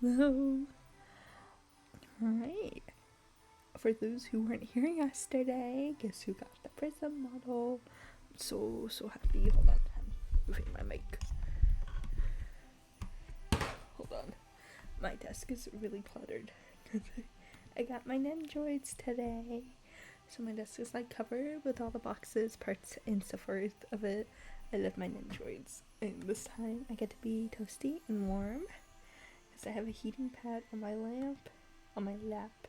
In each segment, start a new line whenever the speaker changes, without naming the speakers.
Hello. Alright. For those who weren't here yesterday, guess who got the Prism model? I'm so happy. Hold on, I'm moving my mic. Hold on. My desk is really cluttered. I got my Nendroids today. So my desk is like covered with all the boxes, parts, and so forth of it. I love my Nendroids. And this time I get to be toasty and warm. Because I have a heating pad on my lap.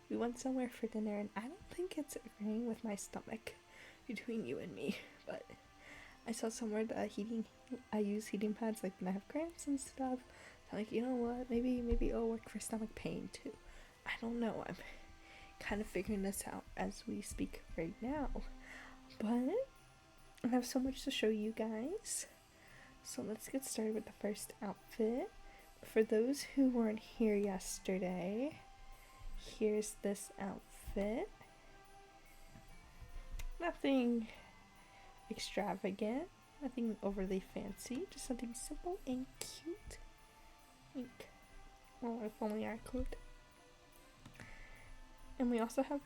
We went somewhere for dinner and I don't think it's agreeing with my stomach between you and me. But I saw somewhere that I use heating pads like when I have cramps and stuff. So I'm like, you know what, maybe it'll work for stomach pain too. I don't know, I'm kind of figuring this out as we speak right now. But I have so much to show you guys. So let's get started with the first outfit. For those who weren't here yesterday, here's this outfit. Nothing extravagant, nothing overly fancy, just something simple and cute. Well, if only I could. And we also have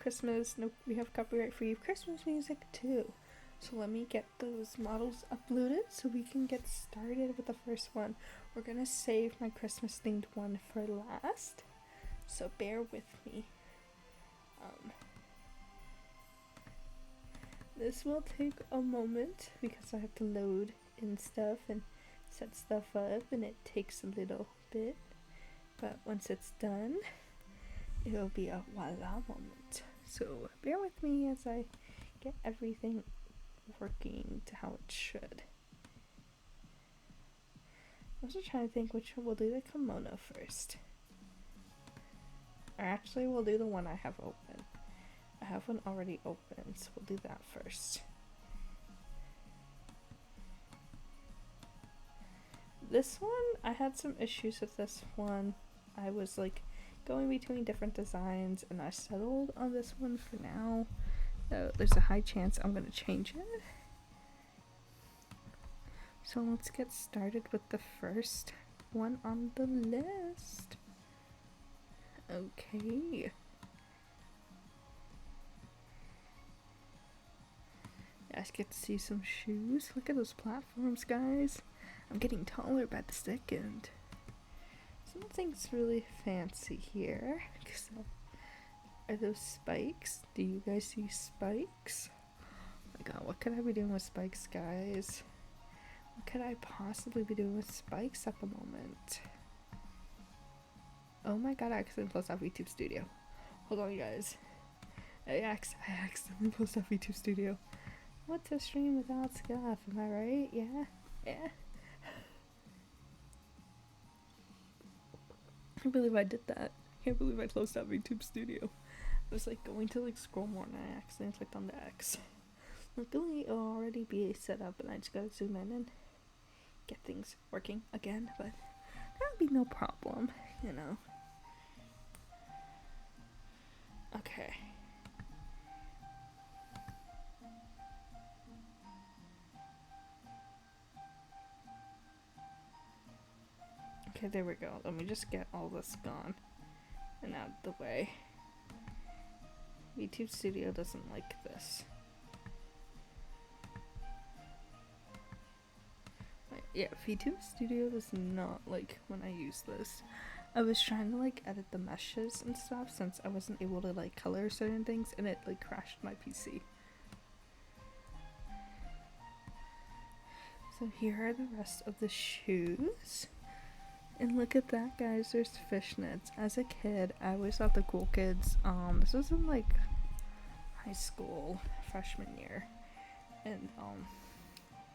we have copyright free Christmas music too. So let me get those models uploaded so we can get started with the first one. We're gonna save my Christmas themed one for last, so bear with me. This will take a moment because I have to load in stuff and set stuff up, and it takes a little bit, but once it's done, it'll be a voila moment. So bear with me as I get everything working to how it should. I'm also trying to think which one we'll do the kimono first. Or actually, we'll do the one I have open. I have one already open, so we'll do that first. This one, I had some issues with this one. I was like going between different designs and I settled on this one for now. There's a high chance I'm going to change it. So let's get started with the first one on the list. Okay. You guys get to see some shoes. Look at those platforms, guys. I'm getting taller by the second. Something's really fancy here. So, are those spikes? Do you guys see spikes? Oh my god, what could I be doing with spikes, guys? What could I possibly be doing with spikes at the moment? Oh my god, I accidentally closed off YouTube Studio. Hold on, guys. I accidentally closed off YouTube Studio. What's a stream without stuff? Am I right? Yeah. I can't believe I did that. I can't believe I closed out YouTube Studio. I was like going to like scroll more and I accidentally clicked on the X. Luckily it'll already be set up and I just gotta zoom in and get things working again, but that would be no problem, you know. Okay. Okay, there we go. Let me just get all this gone and out of the way. YouTube Studio doesn't like this. Yeah, YouTube Studio does not like when I use this. I was trying to like edit the meshes and stuff since I wasn't able to like color certain things and it like crashed my PC. So here are the rest of the shoes. And look at that, guys, there's fishnets. As a kid, I always thought the cool kids, this was in like high school, freshman year, and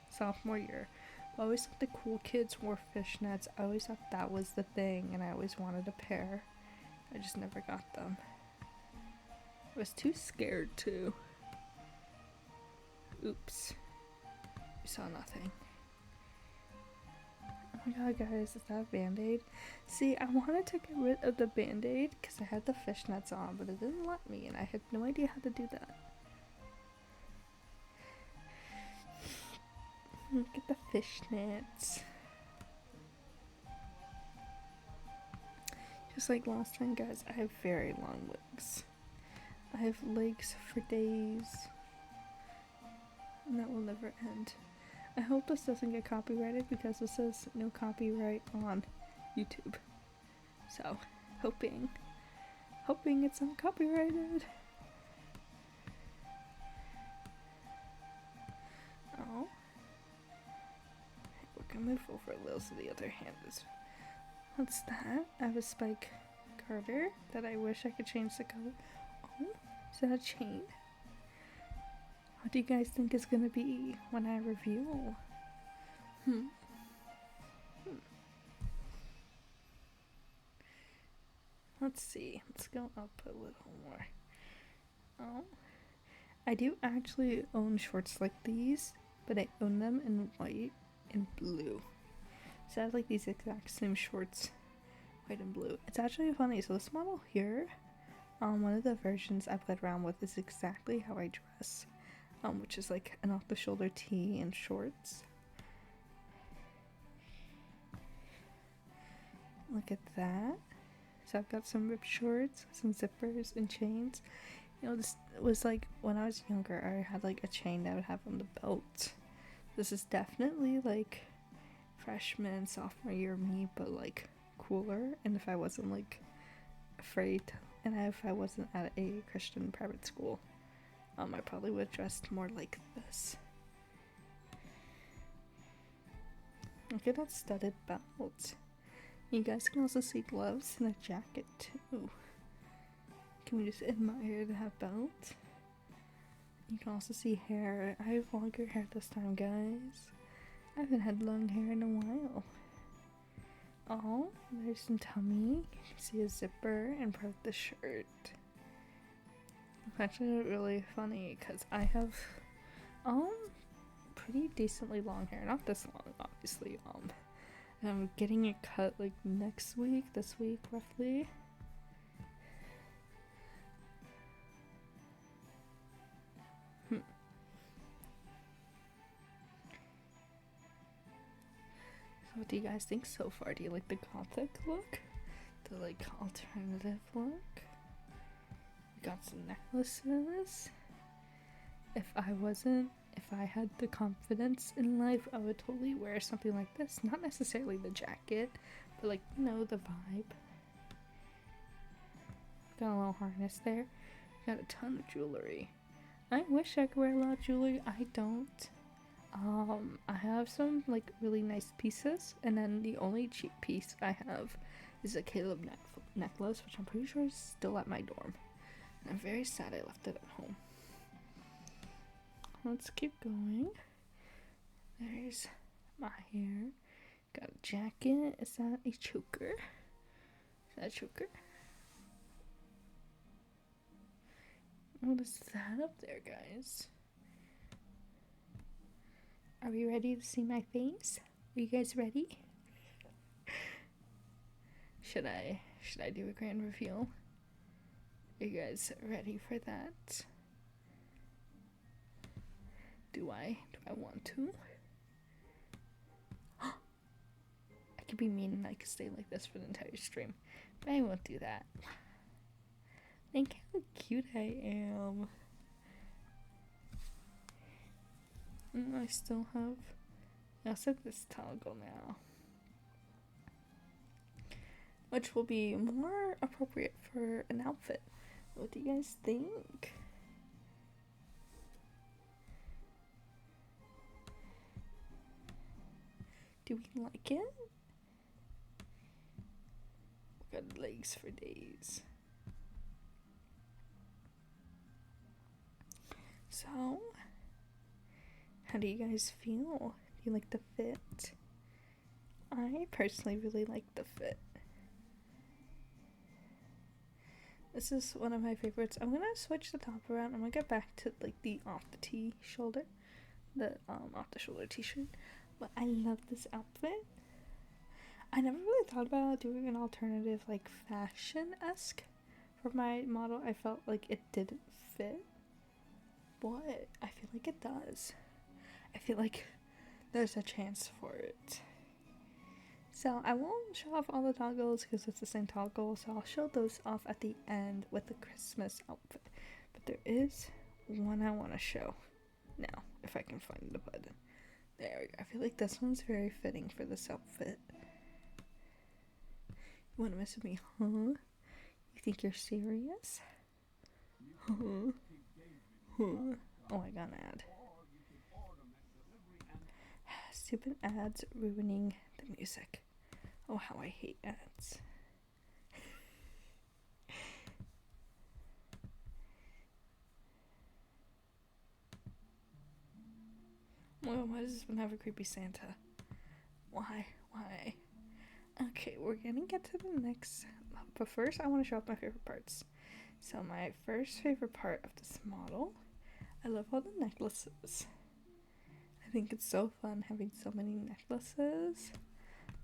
sophomore year. I always thought the cool kids wore fishnets. I always thought that was the thing, and I always wanted a pair. I just never got them. I was too scared to. Oops. We saw nothing. Oh my god, guys, is that a band-aid? See, I wanted to get rid of the band-aid because I had the fishnets on, but it didn't let me, and I had no idea how to do that. Look at the fishnets. Just like last time, guys, I have very long legs. I have legs for days. And that will never end. I hope this doesn't get copyrighted because this says no copyright on YouTube. So, hoping it's not copyrighted. Oh. We're gonna move over a little so the other hand is. What's that? I have a spike garter that I wish I could change the color. Oh, is that a chain? What do you guys think is gonna be when I reveal? Let's see. Let's go up a little more. Oh. I do actually own shorts like these, but I own them in white and blue. So I have like these exact same shorts, white and blue. It's actually funny. So this model here, one of the versions I played around with is exactly how I dress, which is like an off-the-shoulder tee and shorts. Look at that. So I've got some ripped shorts, some zippers and chains. You know, this was like when I was younger, I had like a chain that I would have on the belt. This is definitely like freshman, sophomore year me, but like cooler. And if I wasn't like afraid, and if I wasn't at a Christian private school, I probably would have dressed more like this. Look at that studded belt. You guys can also see gloves and a jacket too. Can we just admire that belt? You can also see hair. I have longer hair this time, guys. I haven't had long hair in a while. Oh, there's some tummy. You can see a zipper and part of the shirt. It's actually really funny because I have pretty decently long hair. Not this long, obviously. I'm getting it cut like this week roughly. So what do you guys think so far? Do you like the gothic look? The like alternative look? We got some necklaces. If I had the confidence in life, I would totally wear something like this. Not necessarily the jacket, but like, you know, the vibe. Got a little harness there. Got a ton of jewelry. I wish I could wear a lot of jewelry. I don't. I have some like really nice pieces, and then the only cheap piece I have is a Caleb necklace, which I'm pretty sure is still at my dorm. And I'm very sad I left it at home. Let's keep going. There's my hair. Got a jacket. Is that a choker? Is that a choker? What is that up there, guys? Are we ready to see my face? Are you guys ready? Should I do a grand reveal? Are you guys ready for that? Do I want to? I could be mean and I could stay like this for the entire stream, but I won't do that. Think how cute I am. I still have this toggle now, which will be more appropriate for an outfit. What do you guys think? Do we like it? Got legs for days. So, how do you guys feel? Do you like the fit? I personally really like the fit. This is one of my favorites. I'm gonna switch the top around. I'm gonna get back to like the off the shoulder t-shirt. But I love this outfit. I never really thought about doing an alternative like fashion-esque for my model. I felt like it didn't fit, but I feel like it does. I feel like there's a chance for it. So I won't show off all the toggles because it's the same toggle, so I'll show those off at the end with the Christmas outfit. But there is one I want to show now, if I can find the button. There we go. I feel like this one's very fitting for this outfit. You want to mess with me, huh? You think you're serious? Huh? Huh? Oh, I got an ad. Stupid ads ruining the music. Oh, how I hate ads. Well, why does this one have a creepy Santa? Why? Okay, we're gonna get to the next. But first, I want to show off my favorite parts. So, my first favorite part of this model, I love all the necklaces. I think it's so fun having so many necklaces.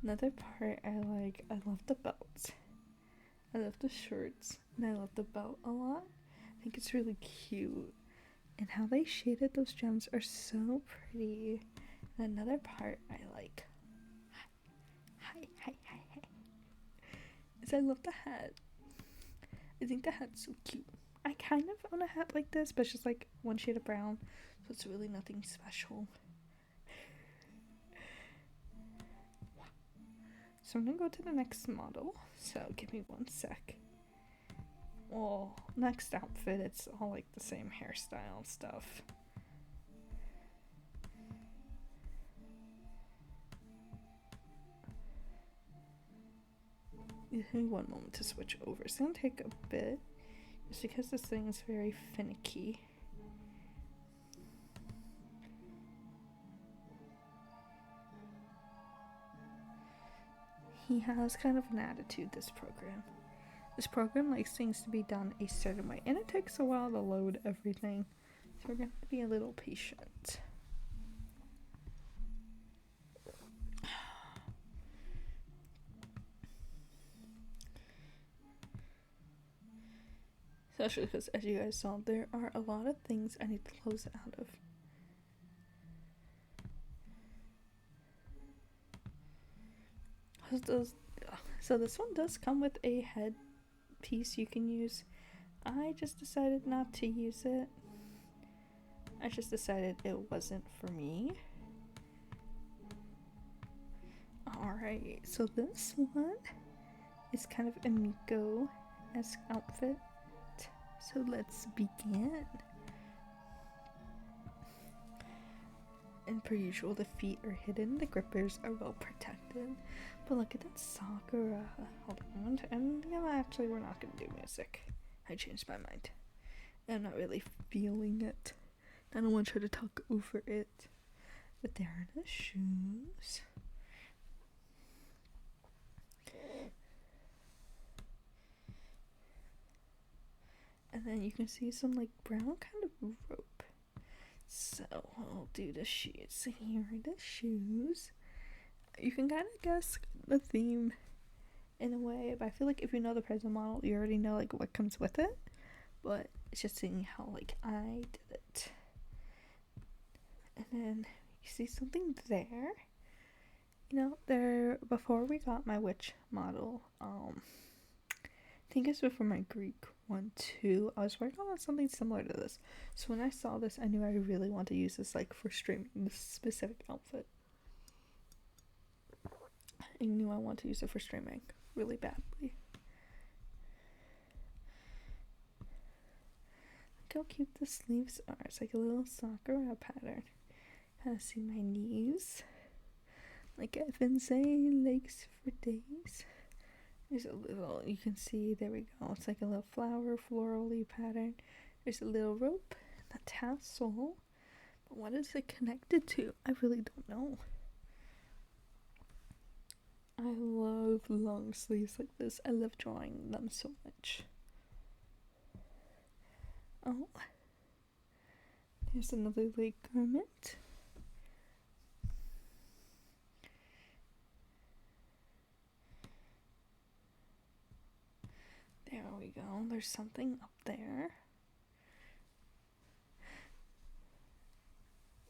Another part I love the belts. I love the shirts, and I love the belt a lot. I think it's really cute. And how they shaded those gems are so pretty. And another part I like, hi, is I love the hat. I think the hat's so cute. I kind of own a hat like this, but it's just like one shade of brown, so it's really nothing special. So I'm gonna go to the next model, so give me one sec. Well, next outfit, it's all like the same hairstyle stuff. Give me one moment to switch over. It's gonna take a bit, just because this thing is very finicky. He has kind of an attitude, this program. This program likes things to be done a certain way, and it takes a while to load everything, so we're going to be a little patient. Especially because, as you guys saw, there are a lot of things I need to close out of. So this one does come with a head piece you can use. I just decided not to use it. I just decided it wasn't for me. Alright, so this one is kind of a Miko-esque outfit. So let's begin. And per usual, the feet are hidden, the grippers are well protected. But look at that Sakura. Hold on, and yeah, actually we're not gonna do music. I changed my mind. I'm not really feeling it. I don't want to try to talk over it. But there are the shoes. And then you can see some like brown kind of rope. So I'll do the shoes. Here are the shoes. You can kind of guess the theme in a way, but I feel like if you know the present model, you already know like what comes with it. But it's just seeing how like I did it. And then you see something there. You know, there before we got my witch model, I think it's before my Greek one too. I was working on something similar to this. So when I saw this, I knew I really want to use this like for streaming this specific outfit. I knew I want to use it for streaming really badly. Look how cute the sleeves are. It's like a little Sakura pattern. Kind of see my knees. Like I've been saying, legs for days. There's a little, you can see, there we go. It's like a little flower florally pattern. There's a little rope, a tassel. But what is it connected to? I really don't know. I love long sleeves like this. I love drawing them so much. Oh, there's another leg garment. There we go. There's something up there.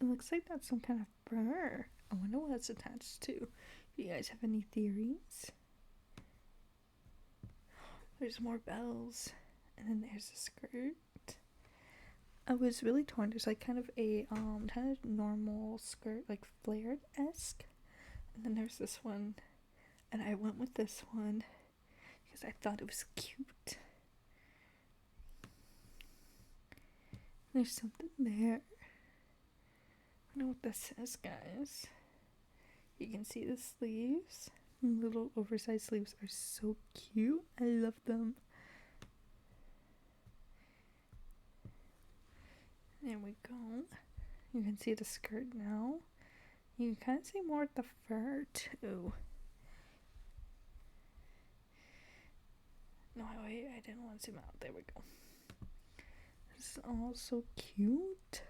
It looks like that's some kind of burr. I wonder what it's attached to. Do you guys have any theories? There's more bells. And then there's a skirt. I was really torn. There's like kind of a kind of normal skirt, like flared-esque. And then there's this one. And I went with this one because I thought it was cute. There's something there. I don't know what this says, guys. You can see the sleeves. Little oversized sleeves are so cute. I love them. There we go. You can see the skirt now. You can kind of see more of the fur too. No, wait, I didn't want to zoom out. There we go. This is all so cute.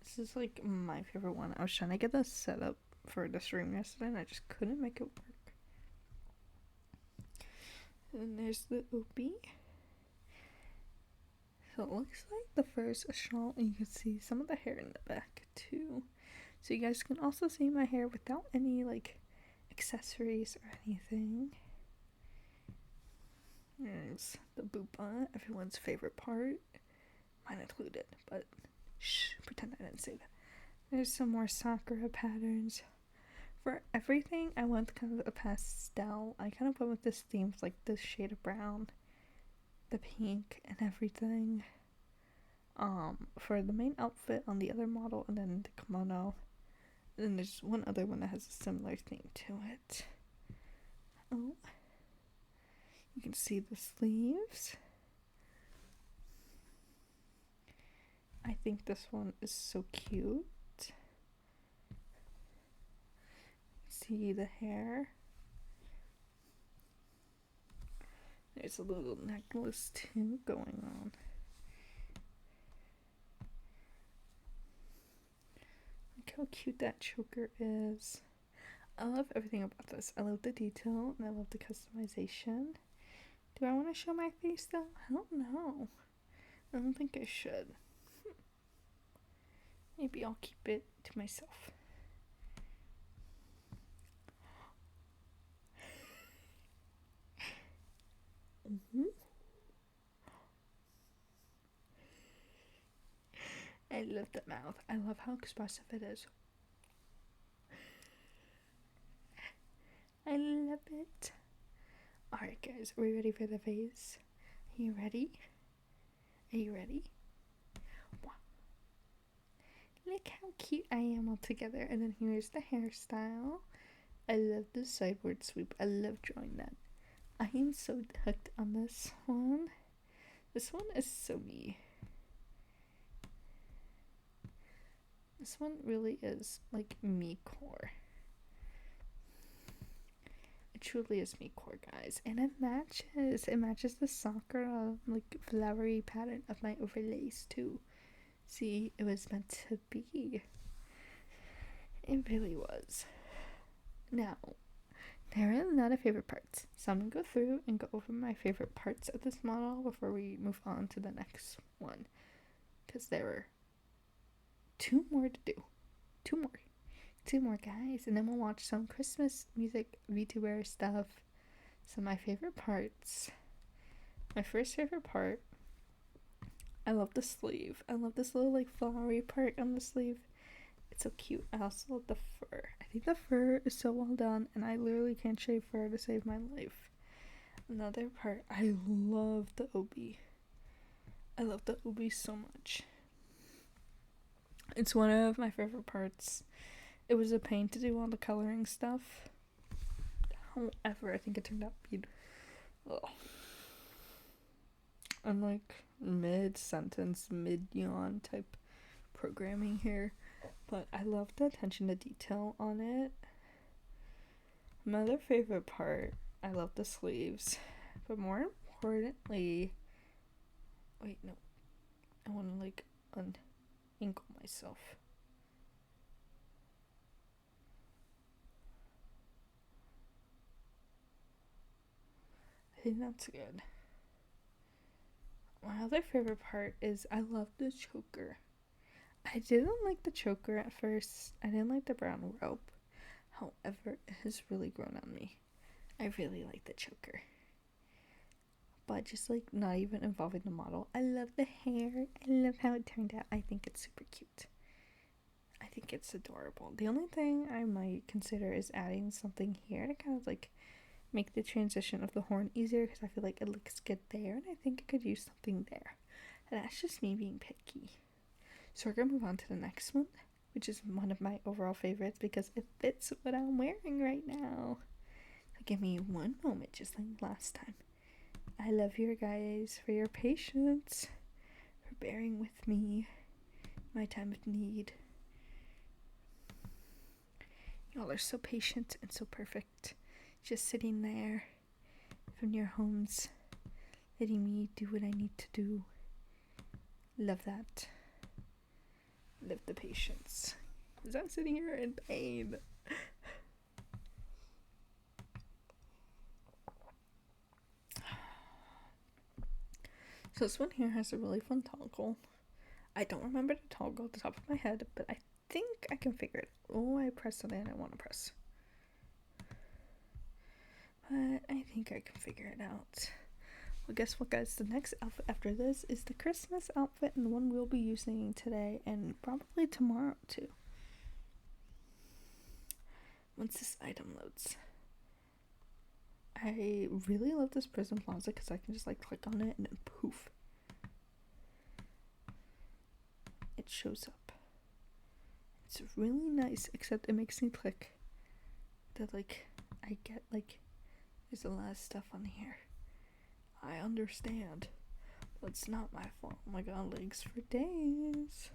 This is like my favorite one. I was trying to get this set up for the stream yesterday and I just couldn't make it work. And there's the obi. So it looks like the first shawl, and you can see some of the hair in the back too. So you guys can also see my hair without any like accessories or anything. There's the bupa, everyone's favorite part, mine included, but shh, pretend I didn't say that. There's some more sakura patterns. For everything, I went kind of a pastel. I kind of went with this theme, like this shade of brown, the pink, and everything. For the main outfit on the other model, and then the kimono. And then there's one other one that has a similar theme to it. Oh. You can see the sleeves. I think this one is so cute. See the hair. There's a little necklace too going on. Look how cute that choker is. I love everything about this. I love the detail and I love the customization. Do I want to show my face though? I don't know. I don't think I should. Maybe I'll keep it to myself. I love the mouth. I love how expressive it is. I love it. Alright guys, are we ready for the face? Are you ready? Are you ready? Wow. Look how cute I am all together. And then here's the hairstyle. I love the sideward sweep. I love drawing that. I am so hooked on this one. This one is so me. This one really is like me core. It truly is me core, guys. And it matches. It matches the sakura like flowery pattern of my overlays too. See, it was meant to be. It really was. Now, there are a lot of favorite parts. So I'm going to go through and go over my favorite parts of this model before we move on to the next one. Because there are two more to do. Two more, guys. And then we'll watch some Christmas music VTuber stuff. Some of my favorite parts. My first favorite part, I love the sleeve. I love this little like flowery part on the sleeve. It's so cute. I also love the fur. I think the fur is so well done, and I literally can't shave fur to save my life. Another part, I love the obi. I love the obi so much. It's one of my favorite parts. It was a pain to do all the coloring stuff. However, I think it turned out beautiful. I'm like mid-sentence, mid-yawn type programming here. But I love the attention to detail on it. My other favorite part, I love the sleeves. But more importantly... Wait, no. I want to like unankle myself. I think that's good. My other favorite part is I love the choker. I didn't like the choker at first. I didn't like the brown rope. However, it has really grown on me. I really like the choker. But just like not even involving the model. I love the hair. I love how it turned out. I think it's super cute. I think it's adorable. The only thing I might consider is adding something here to kind of like make the transition of the horn easier, because I feel like it looks good there and I think I could use something there. And that's just me being picky. So we're gonna move on to the next one, which is one of my overall favorites because it fits what I'm wearing right now. So give me one moment, just like last time. I love you guys for your patience, for bearing with me, my time of need. Y'all are so patient and so perfect. Just sitting there from your homes, letting me do what I need to do. Love that. Love the patience. Because I'm sitting here in pain. So this one here has a really fun toggle. I don't remember the toggle at the top of my head, but I think I can figure it. Oh, I pressed something I didn't want to press. But I think I can figure it out. Well, guess what, guys? The next outfit after this is the Christmas outfit, and the one we'll be using today and probably tomorrow too. Once this item loads. I really love this Prism Plaza because I can just like click on it and then poof, it shows up. It's really nice, except it makes me click that like I get like there's a lot of stuff on here. I understand, but it's not my fault. Oh my god, legs for days.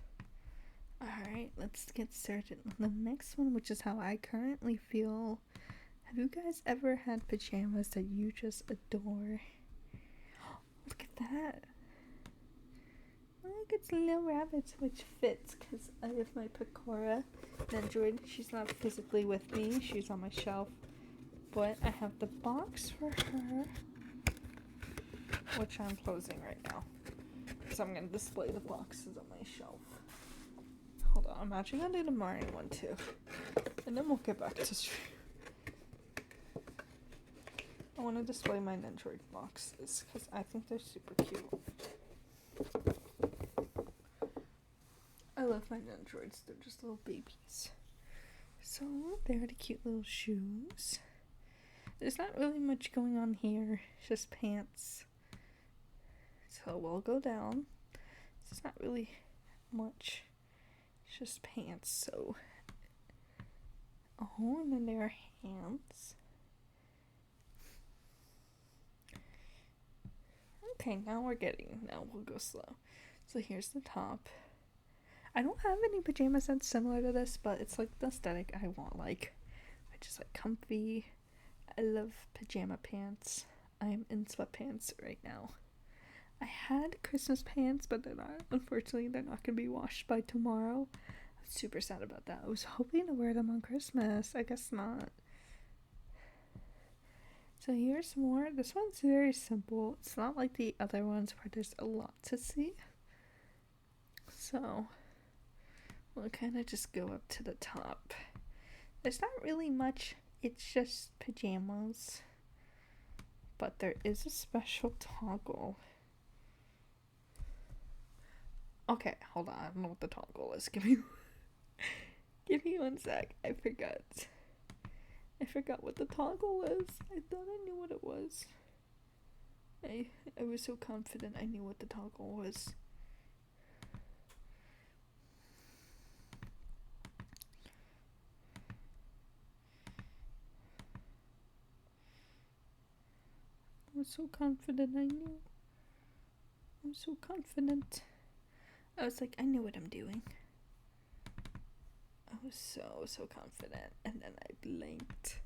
Alright, let's get started on the next one, which is how I currently feel. Have you guys ever had pajamas that you just adore? Look at that. Look, it's little rabbits, which fits because I have my Pecora Android. She's not physically with me, she's on my shelf. But I have the box for her, which I'm closing right now. So I'm going to display the boxes on my shelf. Hold on, I'm actually going to do the Mario one too. And then we'll get back to stream. I want to display my Nendroid boxes because I think they're super cute. I love my Nendroids, they're just little babies. So, they're the cute little shoes. There's not really much going on here, it's just pants. So we'll go down. It's not really much, it's just pants, so. Oh, and then there are hands. Okay, now we'll go slow. So here's the top. I don't have any pajama sets similar to this, but it's like the aesthetic I want, like, which is like comfy. I love pajama pants. I'm in sweatpants right now. I had Christmas pants, but unfortunately, they're not gonna be washed by tomorrow. I'm super sad about that. I was hoping to wear them on Christmas. I guess not. So here's more. This one's very simple. It's not like the other ones where there's a lot to see. So we'll kind of just go up to the top. There's not really much. It's just pajamas. But there is a special toggle. Okay, hold on. I don't know what the toggle is. Give me one sec. I forgot what the toggle was. I thought I knew what it was. I was so confident I knew what the toggle was. I was so confident I knew. I was so confident. I was like, I know what I'm doing. I was so confident, and then I blinked.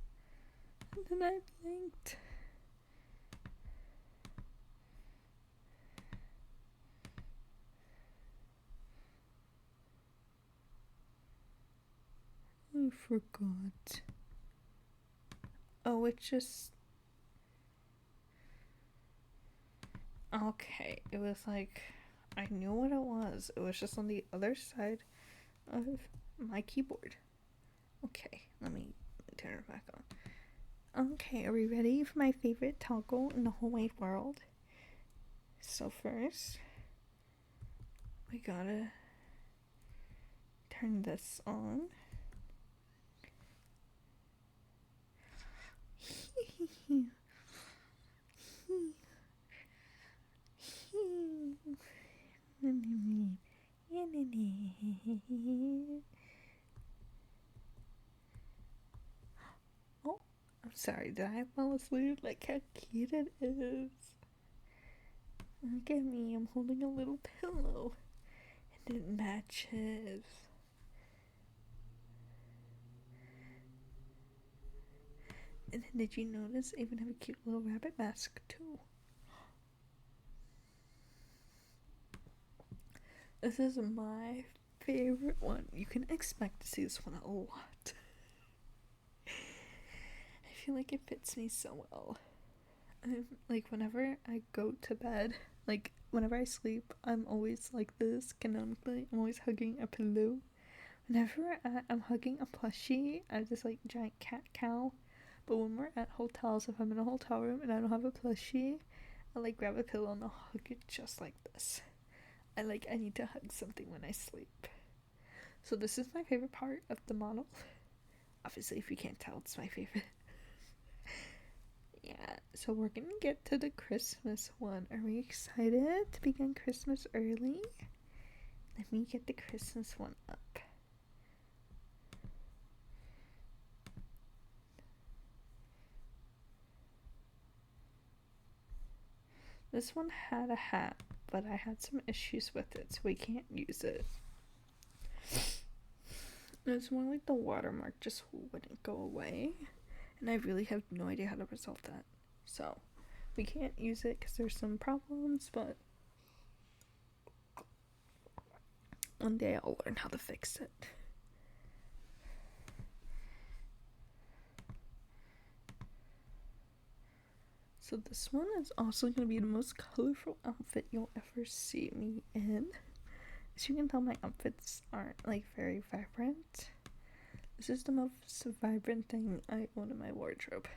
I forgot. Oh, it just... Okay, it was like... I knew what it was. It was just on the other side of my keyboard. Okay, let me turn it back on. Okay, are we ready for my favorite toggle in the whole wide world? So first, we gotta turn this on. Oh, I'm sorry, did I fall asleep? Like how cute it is. Look at me, I'm holding a little pillow. And it matches. And then did you notice I even have a cute little rabbit mask too? This is my favorite one. You can expect to see this one a lot. I feel like it fits me so well. Like whenever I go to bed, like whenever I sleep, I'm always like this canonically. I'm always hugging a pillow. Whenever I'm hugging a plushie, I'm just like giant cat cow. But when we're at hotels, if I'm in a hotel room and I don't have a plushie, I like grab a pillow and I'll hug it just like this. I need to hug something when I sleep. So this is my favorite part of the model. Obviously, if you can't tell, it's my favorite. Yeah, so we're gonna get to the Christmas one. Are we excited to begin Christmas early? Let me get the Christmas one up. This one had a hat, but I had some issues with it, so we can't use it. It's more like the watermark just wouldn't go away, and I really have no idea how to resolve that. So we can't use it because there's some problems, but one day I'll learn how to fix it. So this one is also going to be the most colorful outfit you'll ever see me in. As you can tell, my outfits aren't like very vibrant. This is the most vibrant thing I own in my wardrobe.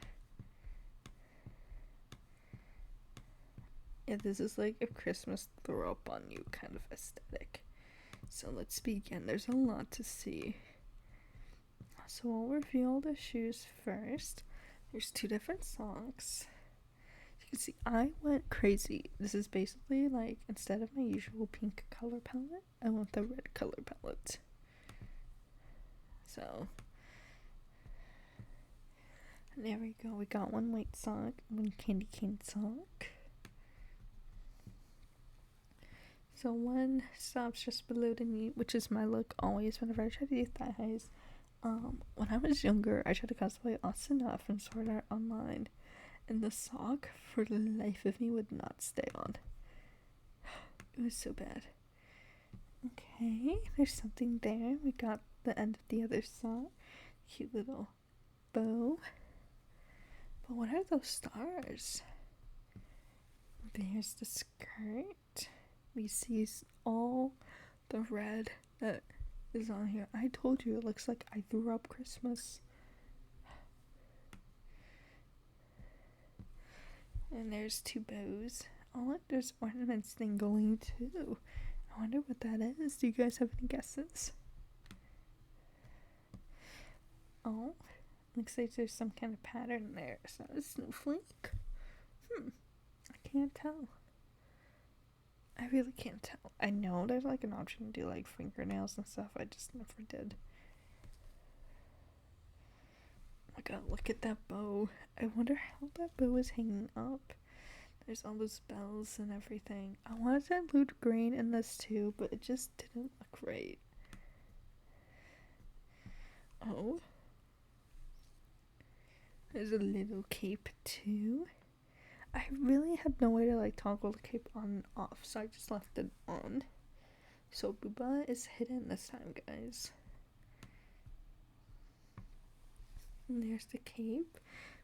Yeah, this is like a Christmas throw up on you kind of aesthetic. So let's begin. There's a lot to see. So I'll reveal the shoes first. There's 2 different songs. You can see I went crazy. This is basically like, instead of my usual pink color palette, I want the red color palette. So there we go. We got 1 white sock, 1 candy cane sock. So 1 stops just below the knee, which is my look always whenever I try to do thigh highs. When I was younger, I tried to cosplay Austin Huff and Sword Art Online, and the sock, for the life of me, would not stay on. It was so bad. Okay, there's something there. We got the end of the other sock. Cute little bow. But what are those stars? There's the skirt. We see all the red that is on here. I told you it looks like I threw up Christmas. And there's 2 bows. Oh look, there's ornaments dangling too. I wonder what that is. Do you guys have any guesses? Oh, looks like there's some kind of pattern there. Is that a snowflake? I can't tell. I really can't tell. I know there's like an option to do like fingernails and stuff. I just never did. Oh my god, look at that bow. I wonder how that bow is hanging up. There's all those bells and everything. I wanted to include green in this too, but it just didn't look right. Oh. There's a little cape too. I really had no way to like toggle the cape on and off, so I just left it on. So Booba is hidden this time, guys. And there's the cape.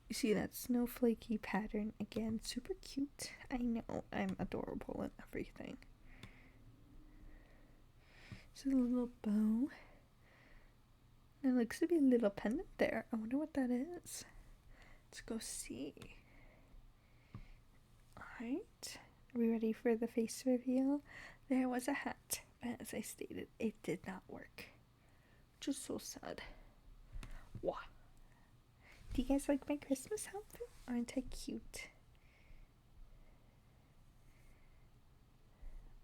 You see that snowflakey pattern again. Super cute. I know, I'm adorable and everything. So the little bow. There looks to be a little pendant there. I wonder what that is. Let's go see. Alright. Are we ready for the face reveal? There was a hat, but as I stated, it did not work. Which is so sad. Wow. Do you guys like my Christmas outfit? Aren't I cute?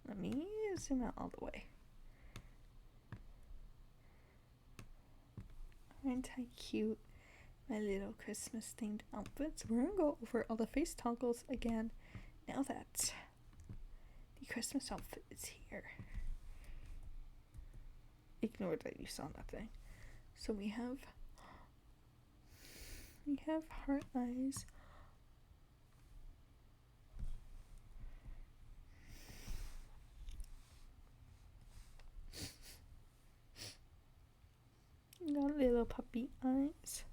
Let me zoom out all the way. Aren't I cute? My little Christmas themed outfits. We're gonna go over all the face toggles again now that the Christmas outfit is here. Ignore that you saw nothing. So we have heart eyes. Got little puppy eyes.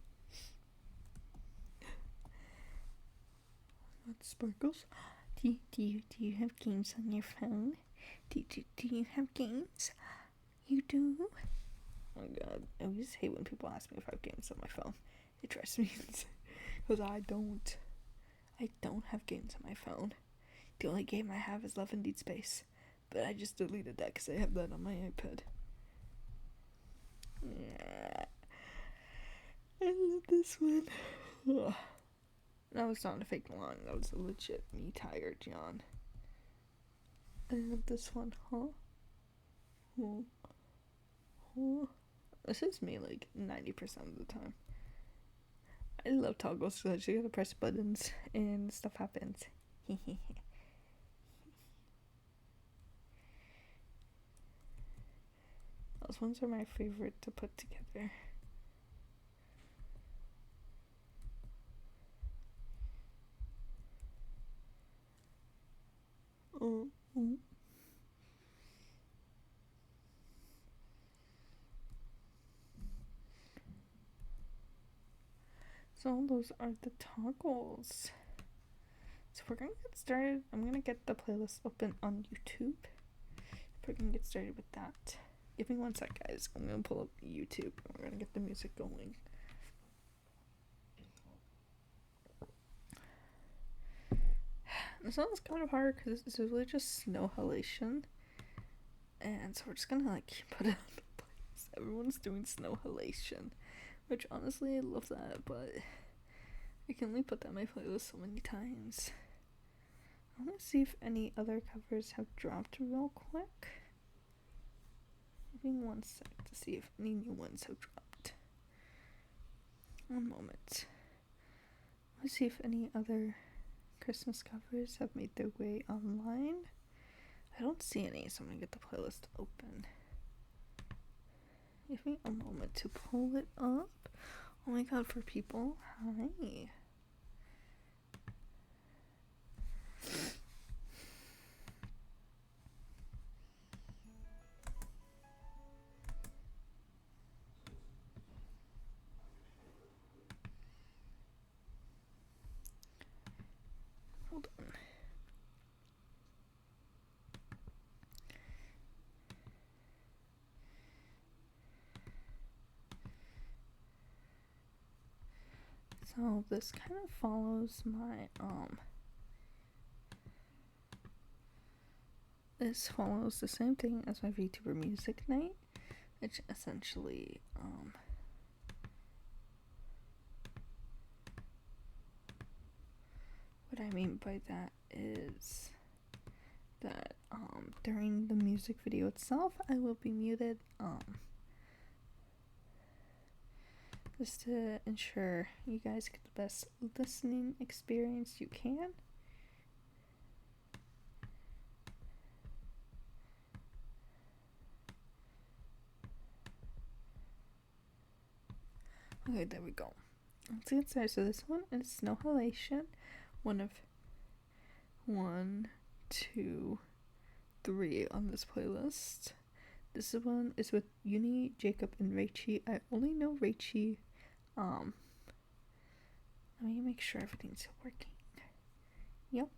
Got sparkles. Do you have games on your phone? Do you have games? You do? Oh god, I always hate when people ask me if I have games on my phone. It drives me insane. Because I don't have games on my phone. The only game I have is Love and Dead Space. But I just deleted that because I have that on my iPad. Yeah. I love this one. Ugh. That was not a fake yawn. That was a legit me tired yawn. I love this one, huh? This is me like 90% of the time. I love toggles because you gotta press buttons and stuff happens. Those ones are my favorite to put together. So those are the toggles. So we're gonna get started. I'm gonna get the playlist open on YouTube. We're gonna get started with that. Give me 1 sec, guys. I'm gonna pull up YouTube and we're gonna get the music going. This one's kind of hard because it's really just snow halation. And so we're just gonna like put it on the playlist. Everyone's doing snow halation. Which honestly I love that, but I can only put that on my playlist so many times. I wanna see if any other covers have dropped real quick. Give me 1 sec to see if any new ones have dropped. 1 moment. Let's see if any other Christmas covers have made their way online. I don't see any, so I'm gonna get the playlist open. Give me a moment to pull it up. Oh my god, for people, hi. Hold on. So this kind of follows my this follows the same thing as my VTuber music night, which essentially what I mean by that is that during the music video itself I will be muted just to ensure you guys get the best listening experience you can. Okay, there we go. Let's get started. So this one is Snow Halation, one of 1, 2, 3 on this playlist. This one is with Uni, Jacob, and Raichi. I only know Raichi. Let me make sure everything's working. Yup.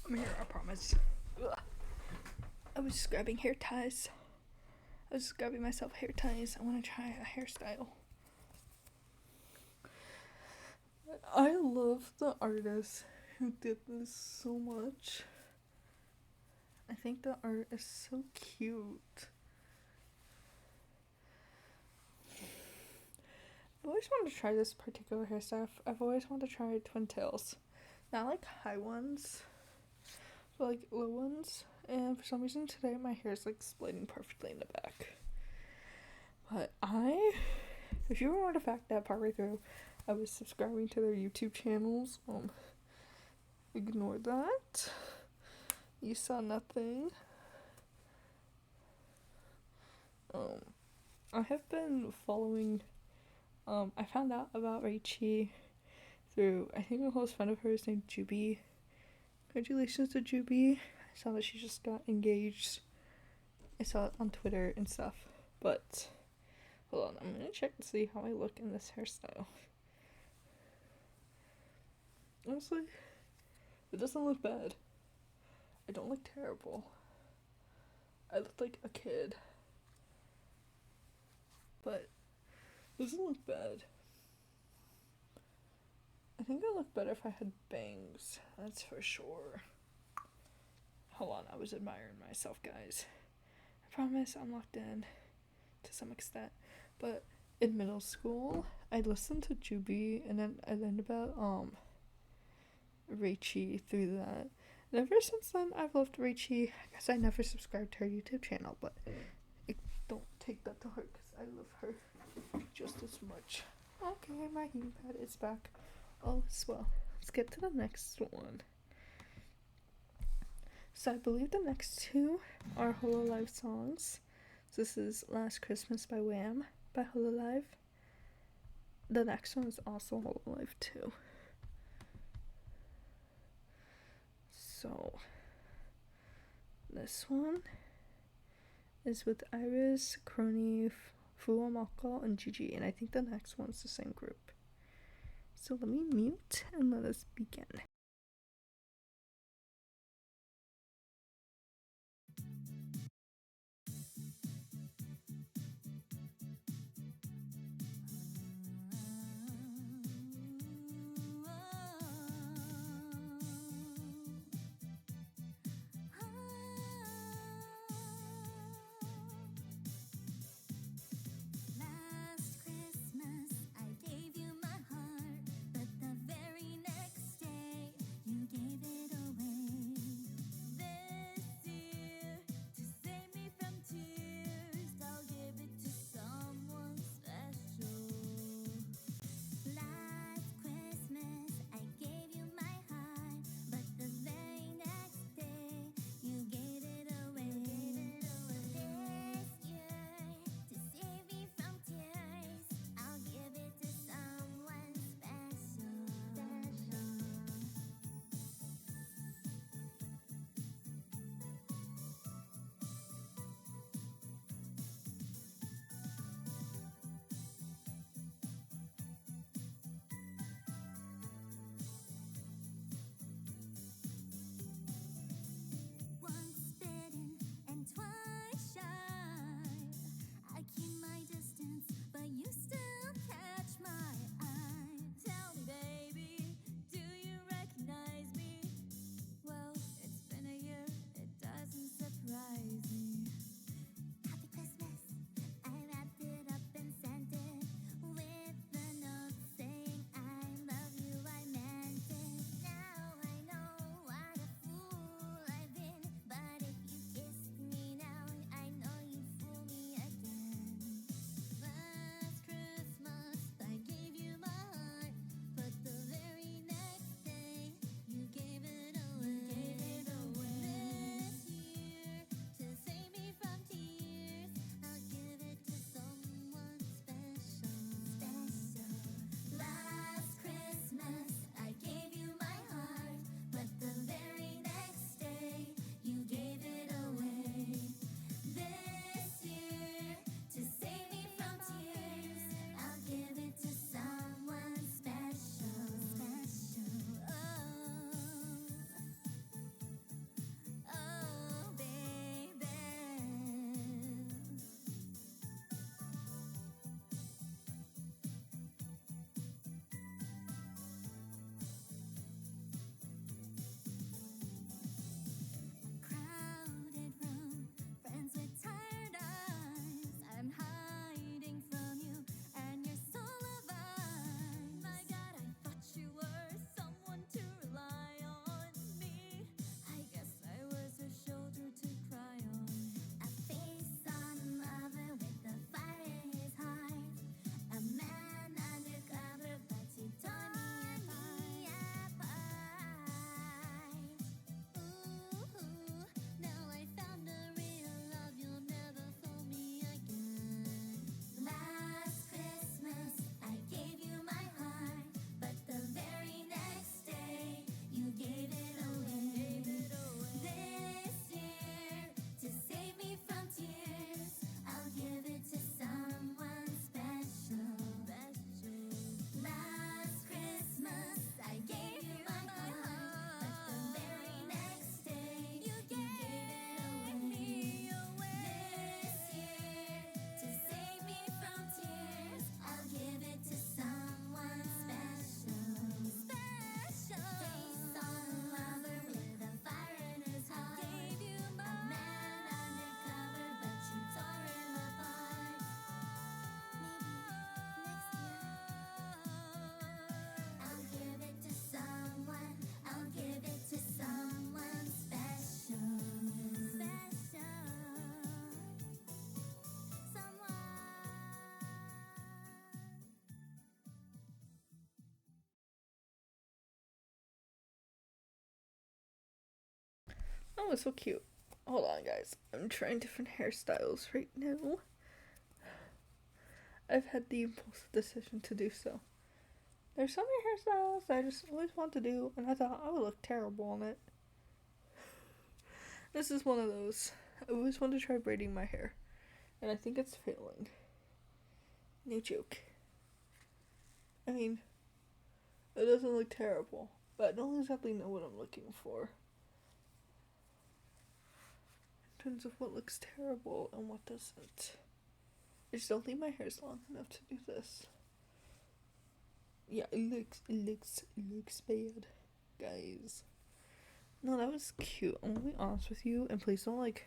I'm here, I promise. Ugh. I was just grabbing hair ties. I was just grabbing myself hair ties. I want to try a hairstyle. I love the artist who did this so much. I think the art is so cute. I've always wanted to try this particular hairstyle. I've always wanted to try twin tails. Not like high ones, but like low ones. And for some reason today my hair is like splitting perfectly in the back. But if you were to fact that partway through, I was subscribing to their YouTube channels. Ignore that. You saw nothing. I have been following. I found out about Raichi through, I think, a close friend of hers named Juby. Congratulations to Juby. I saw that she just got engaged. I saw it on Twitter and stuff. But hold on, I'm gonna check to see how I look in this hairstyle. Honestly, it doesn't look bad. I don't look terrible. I look like a kid. But it doesn't look bad. I think I look better if I had bangs. That's for sure. Hold on, I was admiring myself, guys. I promise I'm locked in to some extent. But in middle school, I listened to Juby, and then I learned about Raichi through that. And ever since then, I've loved Raichi. I guess I never subscribed to her YouTube channel, but I don't take that to heart because I love her just as much. Okay, my heating pad is back. All is well. Let's get to the next one. So I believe the next two are Hololive songs. So this is Last Christmas by Wham by Hololive. The next one is also Hololive too. So this one is with Iris, Crony, Fuamako, and Gigi, and I think the next one's the same group. So let me mute and let us begin.
Last Christmas I gave you my heart, but the very next day
Oh, it's so cute. Hold on, guys. I'm trying different hairstyles right now. I've had the impulsive decision to do so. There's so many hairstyles that I just always want to do, and I thought I would look terrible on it. This is one of those. I always want to try braiding my hair, and I think it's failing. No joke. I mean, it doesn't look terrible, but I don't exactly know what I'm looking for. In terms of what looks terrible and what doesn't. I just don't think my hair's long enough to do this. Yeah, it looks bad, guys. No, that was cute. I'm gonna be honest with you, and please don't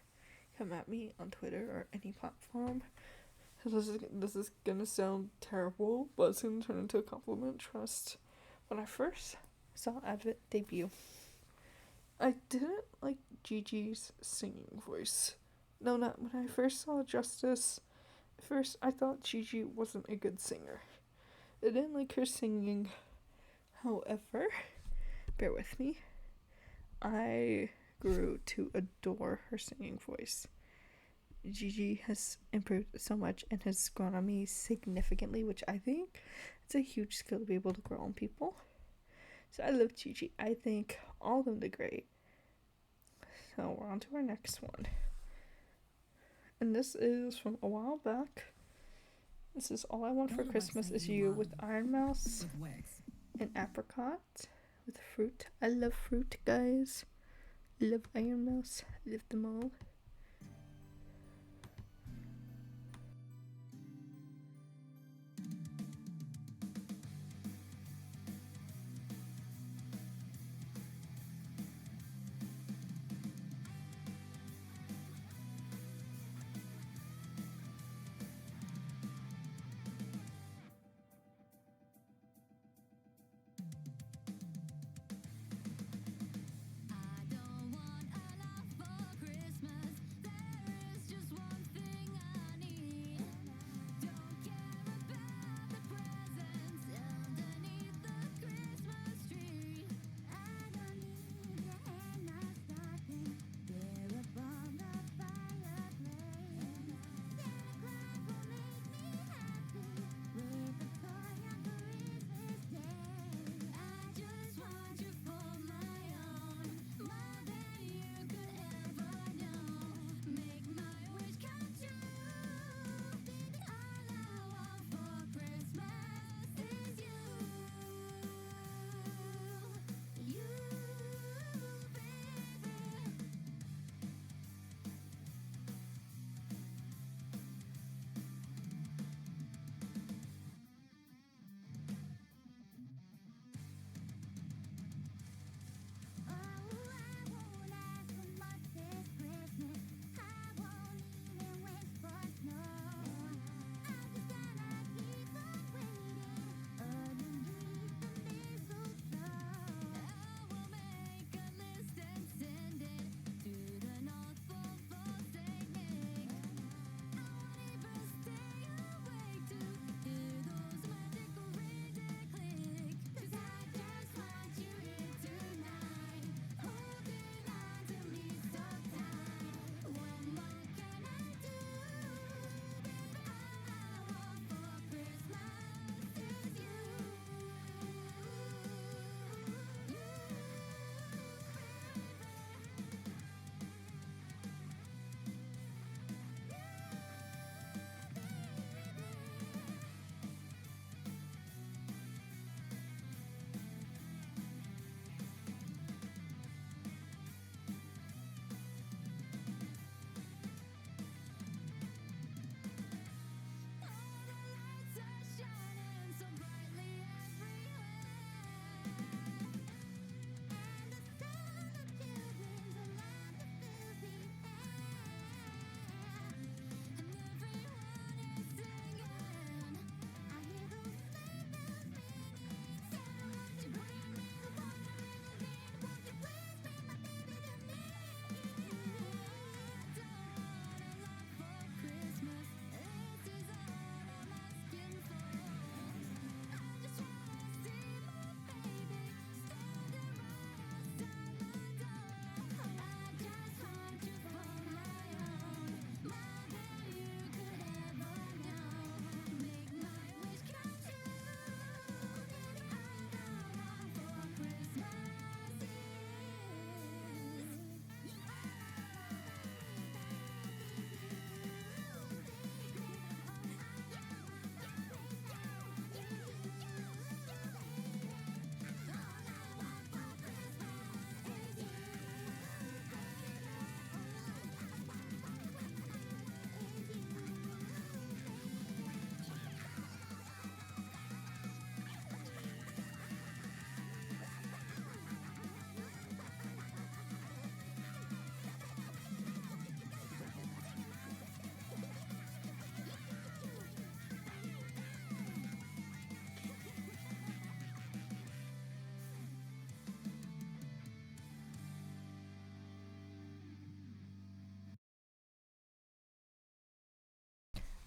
come at me on Twitter or any platform. Because this is gonna sound terrible, but it's gonna turn into a compliment. Trust. When I first saw Advent debut, I didn't like Gigi's singing voice. No, not when I first saw Justice. First, I thought Gigi wasn't a good singer. I didn't like her singing. However, bear with me, I grew to adore her singing voice. Gigi has improved so much and has grown on me significantly, which I think it's a huge skill to be able to grow on people. So I love Gigi. I think all of them did great. So we're on to our next one. And this is from a while back. This is All I Want for Christmas Is You with Iron Mouse and Apricot with fruit. I love fruit, guys. Love Iron Mouse. Love them all.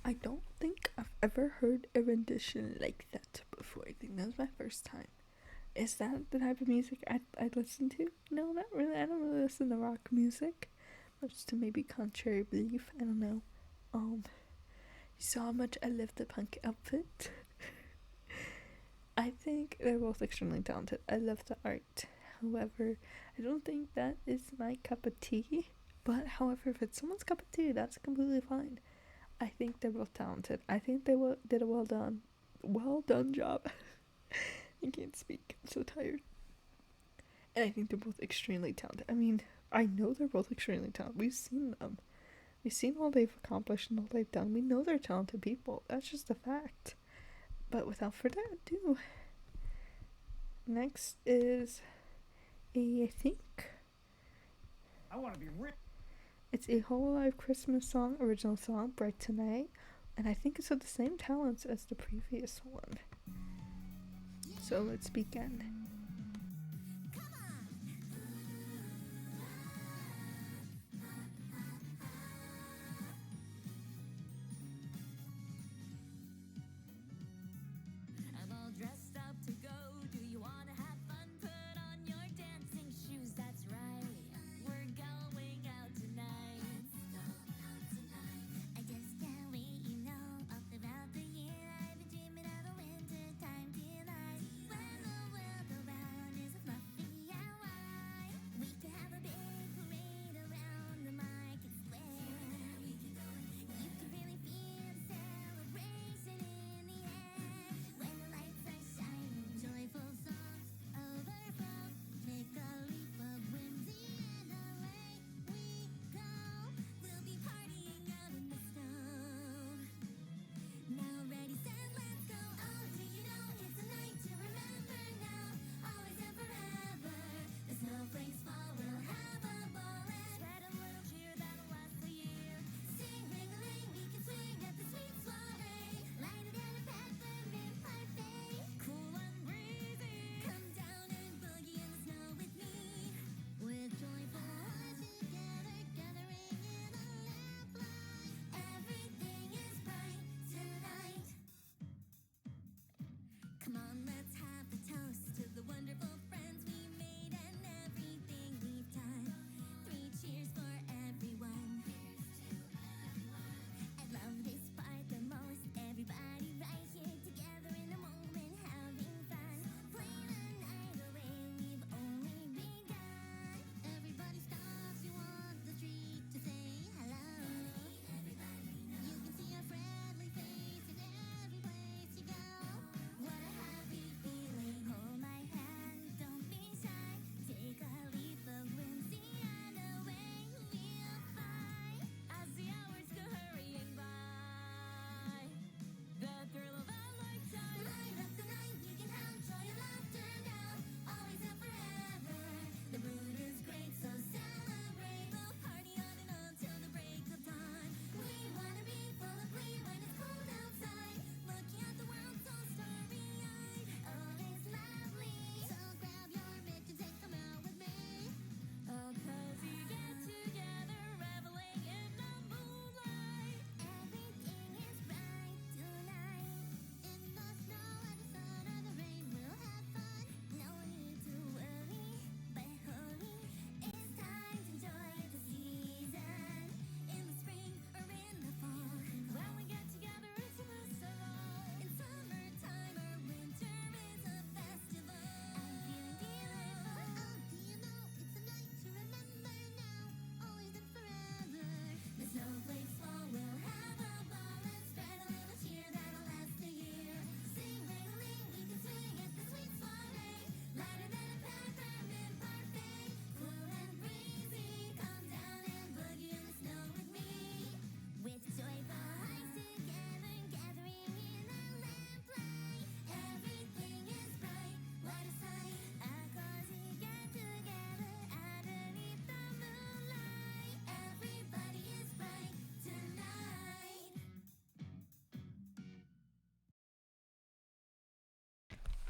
I don't think I've ever heard a rendition like that before. I think that was my first time. Is that the type of music I'd listen to? No, not really. I don't really listen to rock music. Much to maybe contrary belief. I don't know. You saw how much I love the punk outfit. I think they're both extremely talented. I love the art. However, I don't think that is my cup of tea. But however, if it's someone's cup of tea, that's completely fine. I think they're both talented. I think they did a well done job. I can't speak. I'm so tired. And I think they're both extremely talented. I mean, I know they're both extremely talented. We've seen them. We've seen all they've accomplished and all they've done. We know they're talented people. That's just a fact. But without further ado, next is I want to be rich. It's a Hololive Christmas song, original song, Bright Tonight, and I think it's of the same talents as the previous one. So let's begin.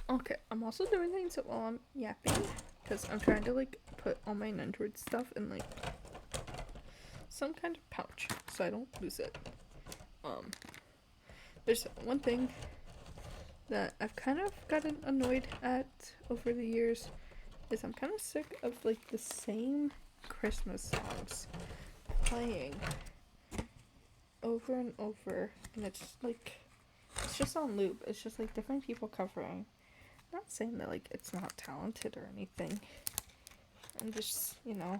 Okay, I'm also doing things while I'm yapping, because I'm trying to, like, put all my Android stuff in, like, some kind of pouch, so I don't lose it. There's one thing that I've kind of gotten annoyed at over the years is I'm kind of sick of like the same Christmas songs playing over and over, and it's just on loop. It's just like different people covering. I'm not saying that like it's not talented or anything. I'm just, a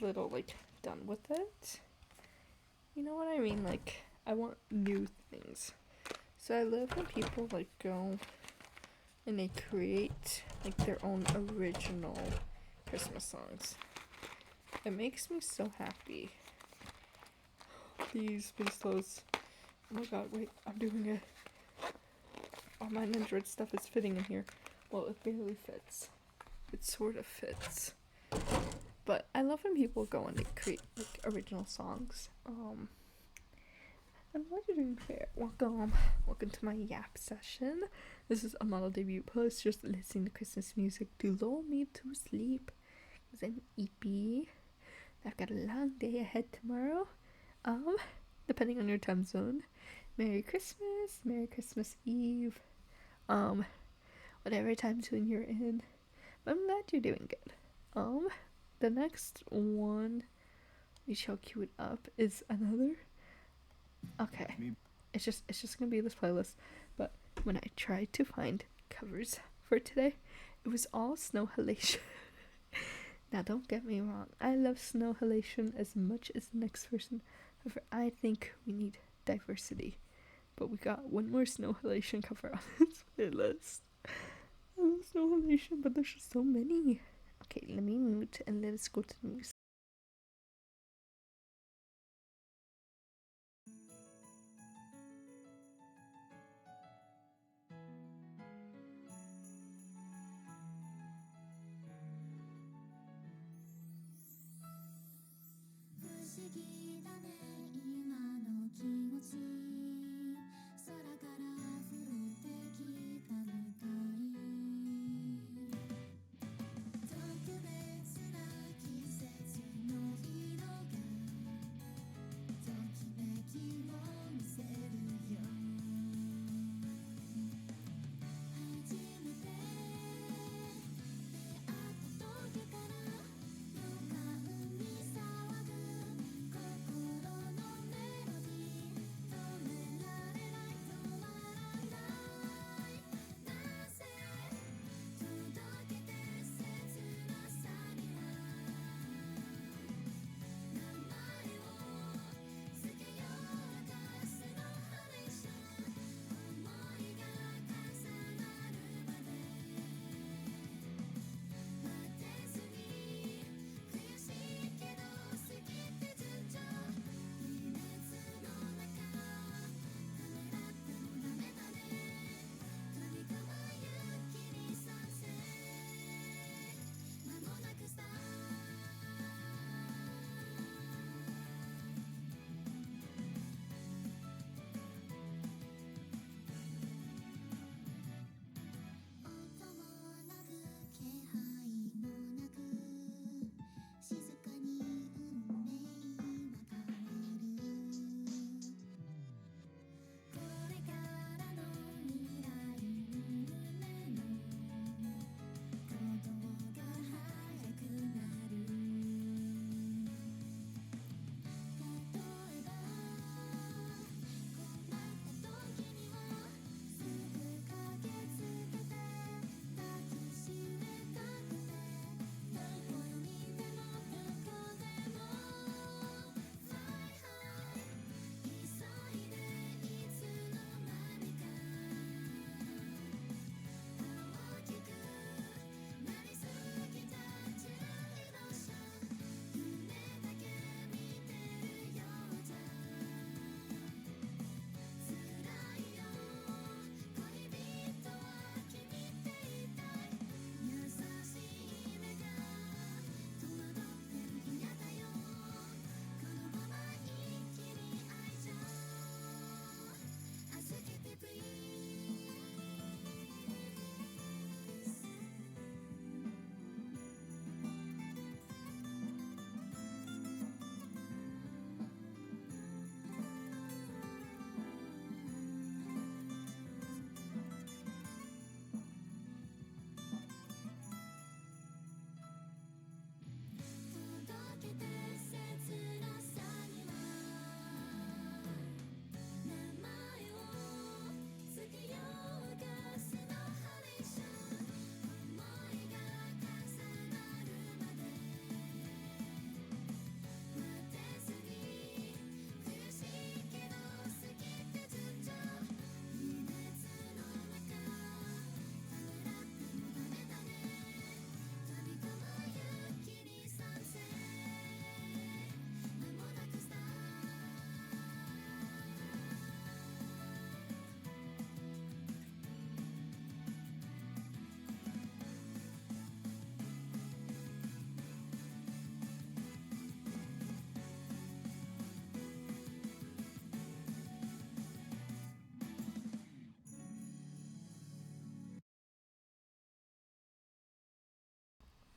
little like done with it. You know what I mean? Like I want new things. So I love when people like go and they create like their own original Christmas songs. It makes me so happy. Please close. Oh my god, wait, I'm doing it. All my Android stuff is fitting in here. Well, it barely fits. It sort of fits. But I love when people go and they create like original songs. I'm glad you're doing fair. Welcome to my yap session. This is a model debut plus just listening to Christmas music to lull me to sleep. Because I'm eepy. I've got a long day ahead tomorrow. Depending on your time zone. Merry Christmas Eve. Whatever time zone you're in. But I'm glad you're doing good. The next one we shall queue it up is another. Okay. It's just gonna be this playlist. But when I tried to find covers for today, it was all Snow Halation. Now don't get me wrong, I love Snow Halation as much as the next person. However, I think we need diversity. But we got one more Snow Halation cover on this playlist. I love Snow Halation, but there's just so many. Okay, let me mute and let us go to the music.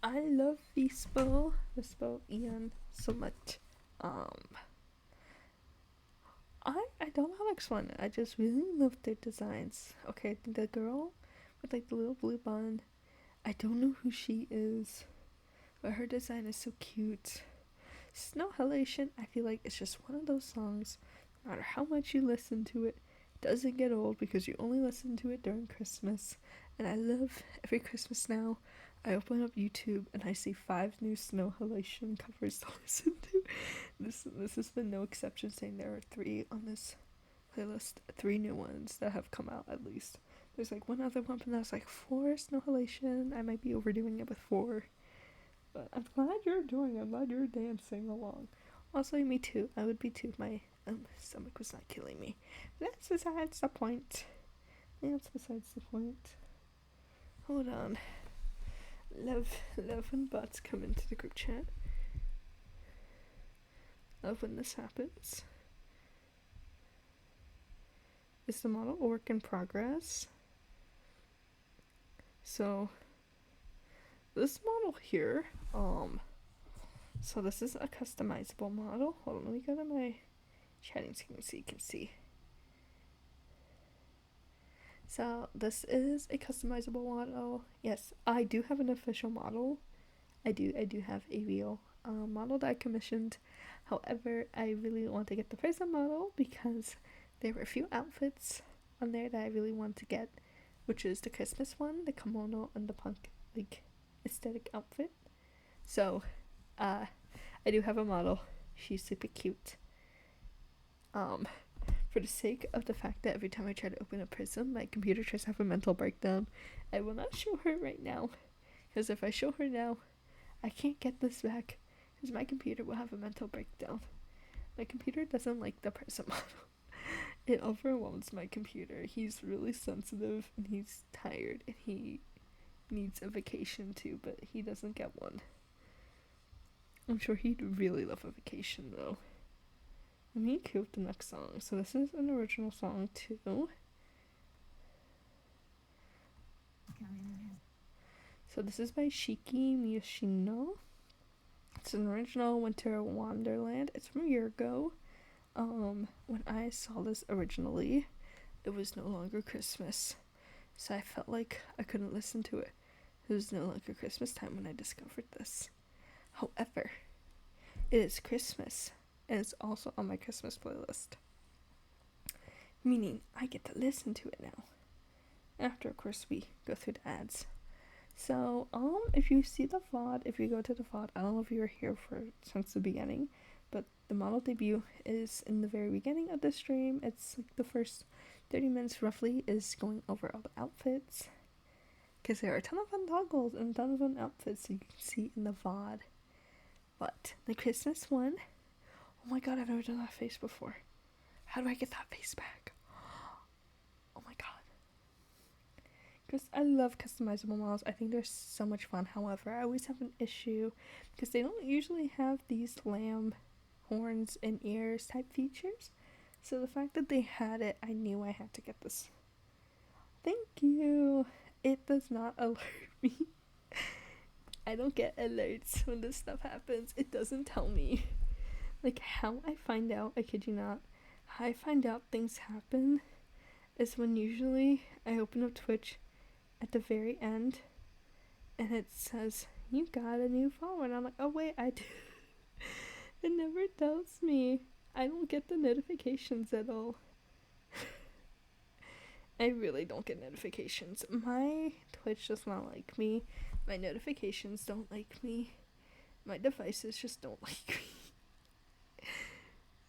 I love Vespo Ian so much. Um, I don't know how to explain it. I just really love their designs. Okay, the girl with like the little blue bun. I don't know who she is, but her design is so cute. Snow Halation, I feel like it's just one of those songs. No matter how much you listen to it, it doesn't get old because you only listen to it during Christmas. And I love every Christmas now. I open up YouTube and I see 5 new Snow Halation covers to listen to. This has been no exception, saying there are 3 on this playlist. 3 new ones that have come out at least. There's like one other one, but that's like 4 Snow Halation. I might be overdoing it with 4. But I'm glad you're doing it. I'm glad you're dancing along. Also, me too. I would be too if my stomach was not killing me. But that's besides the point. That's besides the point. Hold on. Love when bots come into the group chat. Love when this happens. Is the model a work in progress? So this model here, so this is a customizable model. Hold on, let me go to my chatting screen so you can see. So this is a customizable model. Yes, I do have an official model. I do have a real model that I commissioned. However, I really want to get the Prism model because there were a few outfits on there that I really want to get, which is the Christmas one, the kimono, and the punk like aesthetic outfit. So I do have a model. She's super cute. For the sake of the fact that every time I try to open a Prism, my computer tries to have a mental breakdown, I will not show her right now. Because if I show her now, I can't get this back. Because my computer will have a mental breakdown. My computer doesn't like the Prism model. It overwhelms my computer. He's really sensitive and he's tired and he needs a vacation too, but he doesn't get one. I'm sure he'd really love a vacation though. Let me cue up the next song. So this is an original song too. So this is by Shiki Miyashino. It's an original Winter Wonderland. It's from a year ago. When I saw this originally, it was no longer Christmas. So I felt like I couldn't listen to it. It was no longer Christmas time when I discovered this. However, it is Christmas. And it's also on my Christmas playlist. Meaning, I get to listen to it now. After, of course, we go through the ads. So, if you see the VOD, if you go to the VOD, I don't know if you were here since the beginning, but the model debut is in the very beginning of the stream. It's like the first 30 minutes roughly is going over all the outfits. Because there are a ton of fun toggles and a ton of fun outfits you can see in the VOD. But the Christmas one, oh my god, I've never done that face before. How do I get that face back? Oh my god. Because I love customizable models. I think they're so much fun. However, I always have an issue because they don't usually have these lamb horns and ears type features. So the fact that they had it, I knew I had to get this. Thank you. It does not alert me. I don't get alerts when this stuff happens. It doesn't tell me. Like, how I find out, I kid you not, how I find out things happen is when usually I open up Twitch at the very end and it says, you got a new follower. And I'm like, oh wait, I do. It never tells me. I don't get the notifications at all. I really don't get notifications. My Twitch does not like me. My notifications don't like me. My devices just don't like me.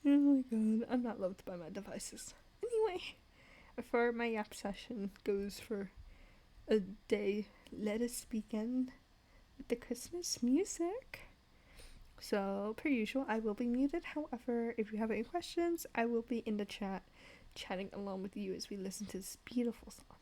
Oh my god, I'm not loved by my devices. Anyway, before my yap session goes for a day, let us begin with the Christmas music. So, per usual, I will be muted. However, if you have any questions, I will be in the chat, chatting along with you as we listen to this beautiful song.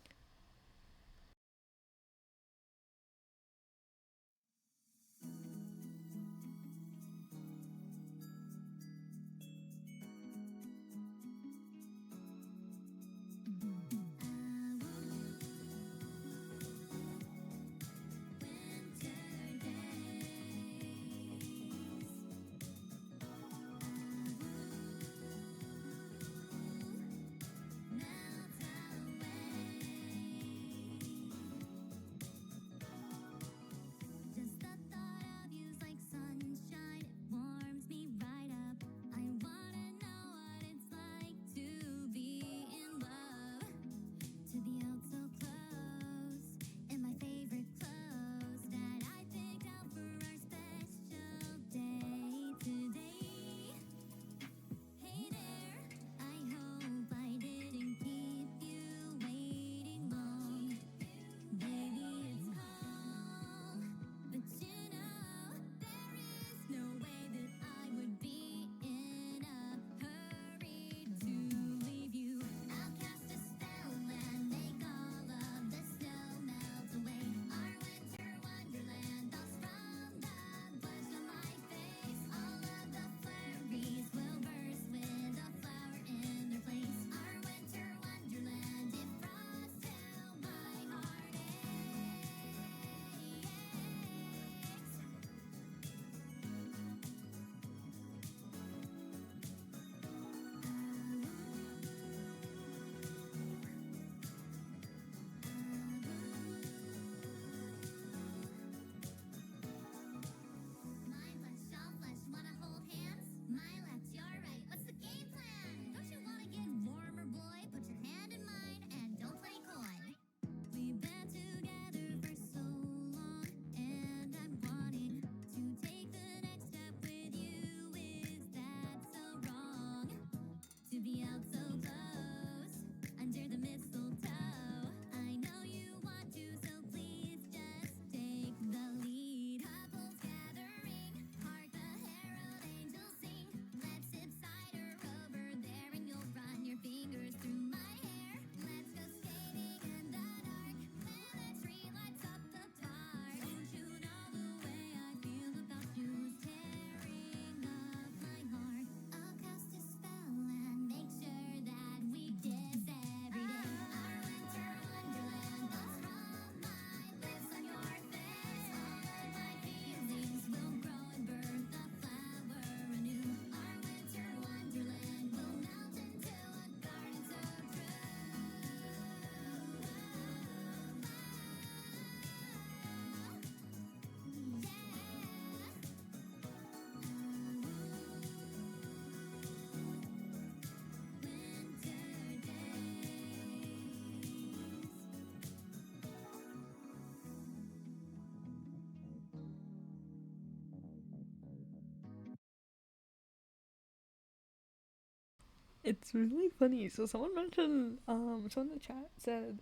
It's really funny. So someone mentioned, someone in the chat said,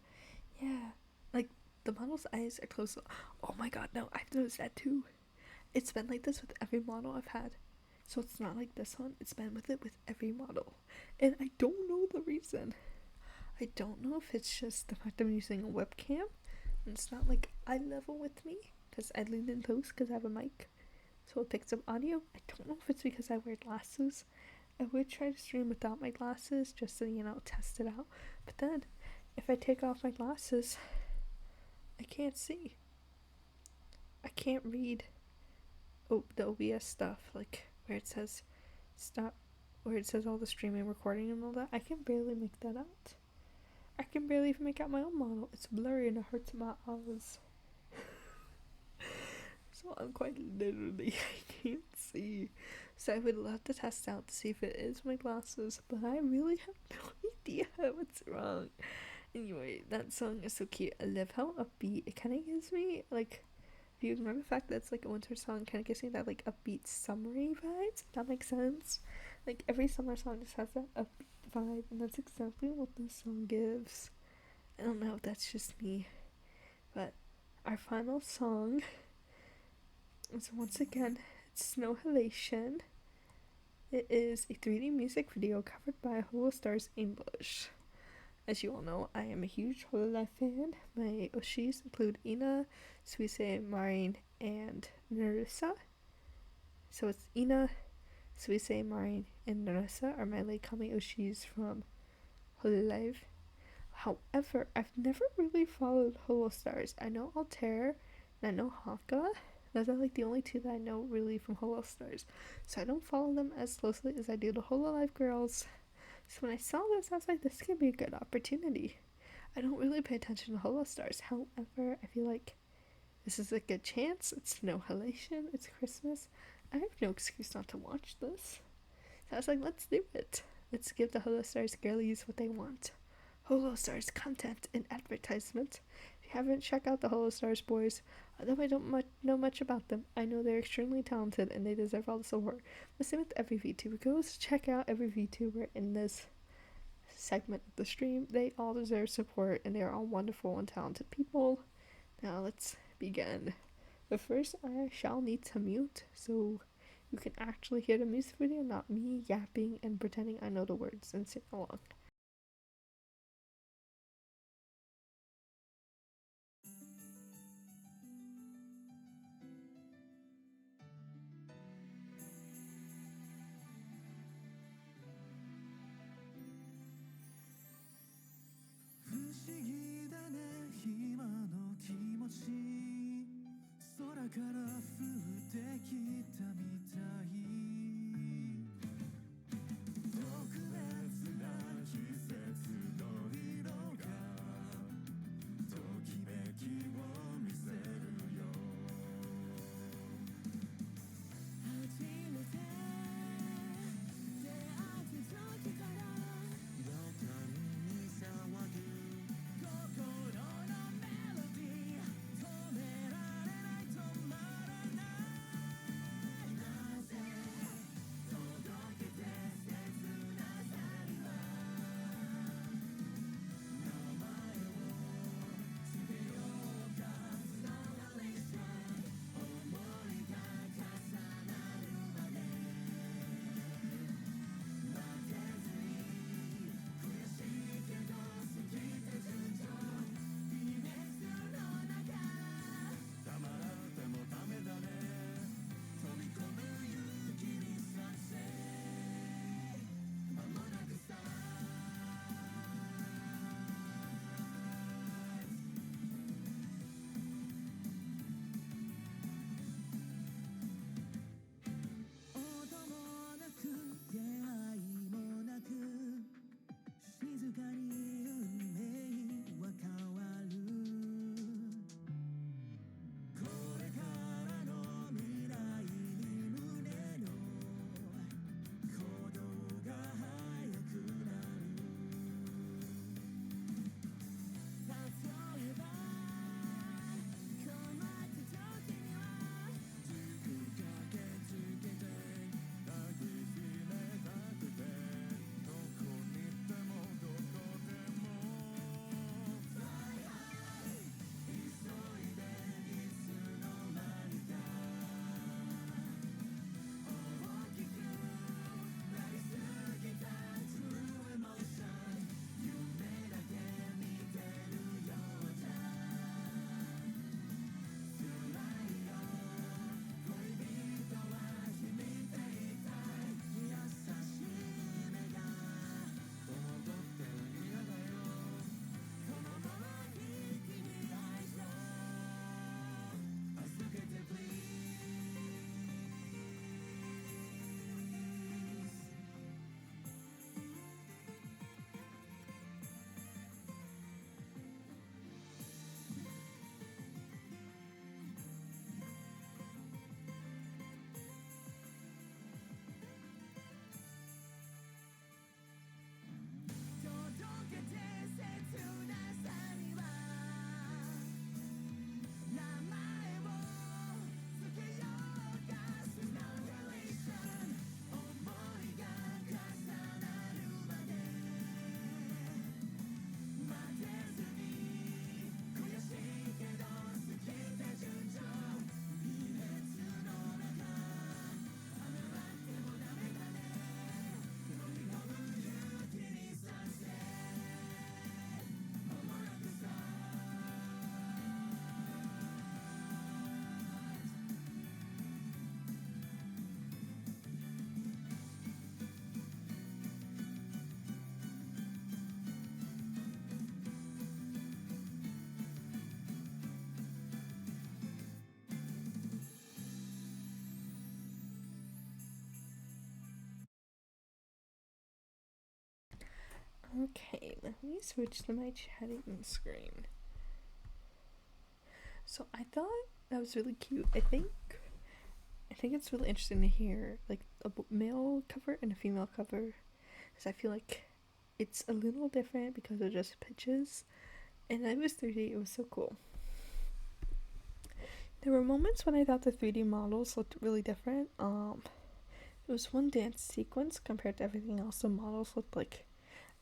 yeah, like the model's eyes are closed. Oh my god, no, I've noticed that too. It's been like this with every model I've had. So it's not like this one, it's been with it with every model. And I don't know the reason. I don't know if it's just the fact I'm using a webcam and it's not like eye level with me because I lean in close because I have a mic. So it picks up audio. I don't know if it's because I wear glasses. I would try to stream without my glasses just to, test it out. But then, if I take off my glasses, I can't see. I can't read the OBS stuff, like where it says stop, where it says all the streaming, recording, and all that. I can barely make that out. I can barely even make out my own model. It's blurry and it hurts my eyes. So I'm quite literally, I can't see. So I would love to test out to see if it is my glasses, but I really have no idea what's wrong. Anyway, that song is so cute. I love how upbeat it kind of gives me, like, if you remember the fact that it's like a winter song, kind of gives me that like upbeat summery vibes. If that makes sense. Like every summer song just has that upbeat vibe, and that's exactly what this song gives. I don't know if that's just me, but our final song is once again it's Snow Halation. It is a 3D music video covered by Holostars English. As you all know, I am a huge Hololive fan. My Oshis include Ina, Suise, Marin, and Narissa. So it's Ina, Suise, Marin, and Narissa are my Lake Kami Oshis from Hololive. However, I've never really followed Holostars. I know Altair and I know Honka. Those are like the only two that I know really from Holostars. So I don't follow them as closely as I do the Hololive girls. So when I saw this, I was like, this could be a good opportunity. I don't really pay attention to Holostars. However, I feel like this is a good chance. It's Snow Halation. It's Christmas. I have no excuse not to watch this. So I was like, let's do it. Let's give the Holostars girlies what they want. Holostars content and advertisement. If you haven't, check out the Holostars boys. Although I don't know much about them, I know they're extremely talented and they deserve all the support. The same with every VTuber. Go check out every VTuber in this segment of the stream. They all deserve support and they are all wonderful and talented people. Now let's begin. But first, I shall need to mute so you can actually hear the music video, not me yapping and pretending I know the words and sing along. Okay, let me switch to my chatting screen. So I thought that was really cute. I think it's really interesting to hear like a male cover and a female cover, because I feel like it's a little different because of just pitches. And I was 3D. It was so cool. There were moments when I thought the 3D models looked really different. It was one dance sequence compared to everything else. The models looked like,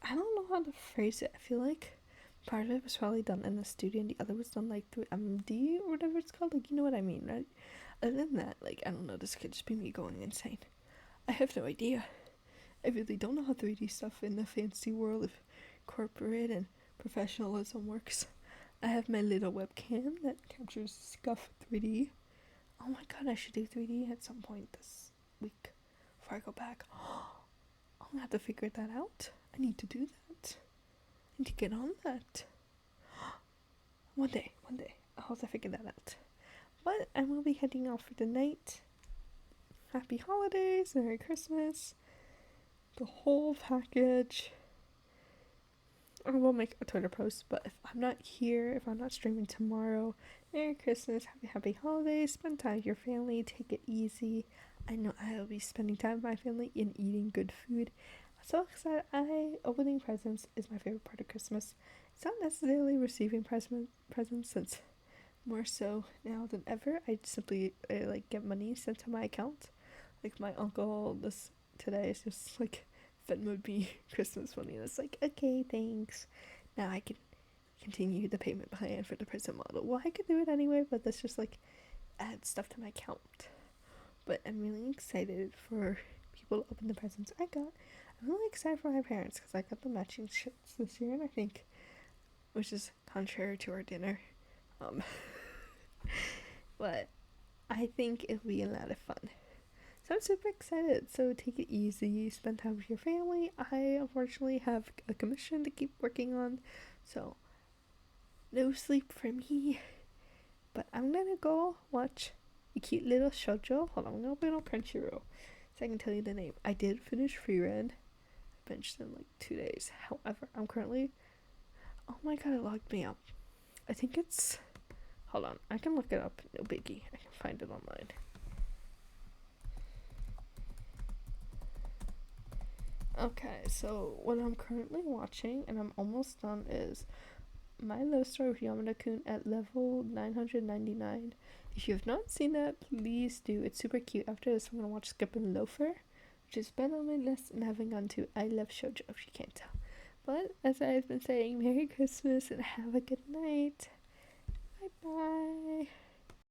I don't know how to phrase it. I feel like part of it was probably done in the studio and the other was done like through MD or whatever it's called. Like, you know what I mean, right? Other than that, like, I don't know. This could just be me going insane. I have no idea. I really don't know how 3D stuff in the fancy world of corporate and professionalism works. I have my little webcam that captures Scuff 3D. Oh my god, I should do 3D at some point this week before I go back. I'm gonna have to figure that out. I need to do that. I need to get on that. One day. I'll have to figure that out. But I will be heading off for the night. Happy holidays, Merry Christmas, the whole package. I will make a Twitter post, but if I'm not here, if I'm not streaming tomorrow, Merry Christmas, happy holidays, spend time with your family, take it easy. I know I will be spending time with my family and eating good food. So excited. Opening presents is my favorite part of Christmas. It's not necessarily receiving presents, since more so now than ever, I simply like get money sent to my account. Like my uncle today is just like Venmoed me Christmas money, and it's like, okay, thanks. Now I can continue the payment plan for the present model. Well, I could do it anyway, but that's just like add stuff to my account. But I'm really excited for people to open the presents I got. I'm really excited for my parents because I got the matching shirts this year, and I think, which is contrary to our dinner, but I think it'll be a lot of fun. So I'm super excited. So take it easy, spend time with your family. I unfortunately have a commission to keep working on, so no sleep for me. But I'm gonna go watch a cute little shoujo. Hold on, I'm gonna open on Crunchyroll so I can tell you the name. I did finish Freeran. I finished in like 2 days. However, I'm currently, oh my god, it logged me up. I think it's, hold on, I can look it up. No biggie, I can find it online. Okay, so what I'm currently watching, and I'm almost done, is My Love Story with Yamada-kun at level 999. If you have not seen that, please do. It's super cute. After this, I'm gonna watch Skippin' Loafer, which has been on my list, and haven't gone to I Love Shoujo, if you can't tell. But as I've been saying, Merry Christmas and have a good night. Bye bye.